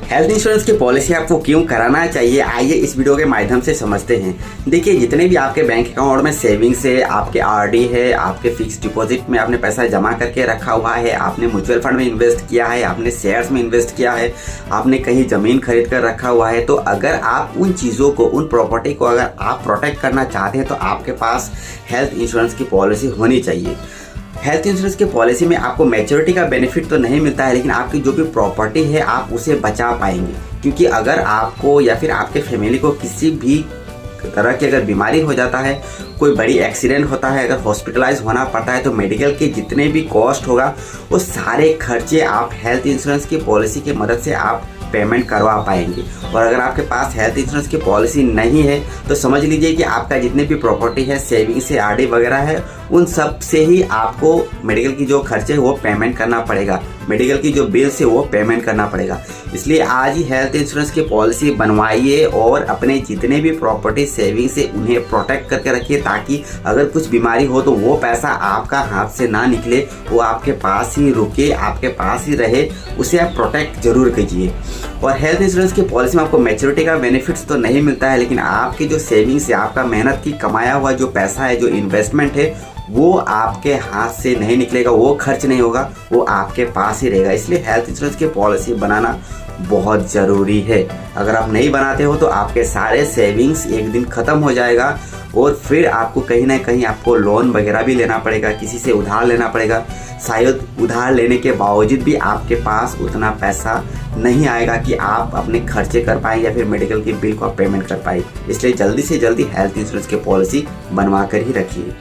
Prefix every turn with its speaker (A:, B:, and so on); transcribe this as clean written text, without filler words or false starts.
A: Health insurance की policy आपको क्यों कराना चाहिए, आइए इस वीडियो के माध्यम से समझते हैं। देखिए, जितने भी आपके बैंक अकाउंट में सेविंग्स है, आपके आरडी है, आपके फिक्स डिपॉजिट में आपने पैसा जमा करके रखा हुआ है, आपने म्यूचुअल फंड में इन्वेस्ट किया है, आपने शेयर्स में इन्वेस्ट किया है, आपने कहीं ज़मीन खरीद कर रखा हुआ है, तो अगर आप उन चीज़ों को, उन प्रॉपर्टी को अगर आप प्रोटेक्ट करना चाहते हैं तो आपके पास हेल्थ इंश्योरेंस की पॉलिसी होनी चाहिए। हेल्थ इंश्योरेंस की पॉलिसी में आपको मैच्योरिटी का बेनिफिट तो नहीं मिलता है, लेकिन आपकी जो भी प्रॉपर्टी है आप उसे बचा पाएंगे। क्योंकि अगर आपको या फिर आपके फैमिली को किसी भी तरह की अगर बीमारी हो जाता है, कोई बड़ी एक्सीडेंट होता है, अगर हॉस्पिटलाइज होना पड़ता है, तो मेडिकल के जितने भी कॉस्ट होगा वो सारे खर्चे आप हेल्थ इंश्योरेंस की पॉलिसी की मदद से आप पेमेंट करवा पाएंगे। और अगर आपके पास हेल्थ इंश्योरेंस की पॉलिसी नहीं है तो समझ लीजिए कि आपका जितने भी प्रॉपर्टी है, सेविंग्स है, आरडी वगैरह है, उन सब से ही आपको मेडिकल की जो खर्चे है वो पेमेंट करना पड़ेगा, मेडिकल की जो बिल्स है वो पेमेंट करना पड़ेगा। इसलिए आज ही हेल्थ इंश्योरेंस की पॉलिसी बनवाइए और अपने जितने भी प्रॉपर्टी सेविंग्स है उन्हें प्रोटेक्ट करके रखिए, ताकि अगर कुछ बीमारी हो तो वो पैसा आपका हाथ से ना निकले, वो आपके पास ही रुके, आपके पास ही रहे, उसे आप प्रोटेक्ट जरूर कीजिए। और हेल्थ इंश्योरेंस की पॉलिसी में आपको मैच्योरिटी का बेनिफिट्स तो नहीं मिलता है, लेकिन आपकी जो सेविंग्स है, आपका मेहनत की कमाया हुआ जो पैसा है, जो इन्वेस्टमेंट है, वो आपके हाथ से नहीं निकलेगा, वो खर्च नहीं होगा, वो आपके पास ही रहेगा। इसलिए हेल्थ इंश्योरेंस की पॉलिसी बनाना बहुत ज़रूरी है। अगर आप नहीं बनाते हो तो आपके सारे सेविंग्स एक दिन ख़त्म हो जाएगा और फिर आपको कहीं ना कहीं आपको लोन वगैरह भी लेना पड़ेगा, किसी से उधार लेना पड़ेगा। शायद उधार लेने के बावजूद भी आपके पास उतना पैसा नहीं आएगा कि आप अपने खर्चे कर पाए या फिर मेडिकल की बिल को आप पेमेंट कर पाए। इसलिए जल्दी से जल्दी हेल्थ इंश्योरेंस की पॉलिसी बनवा कर ही रखिए।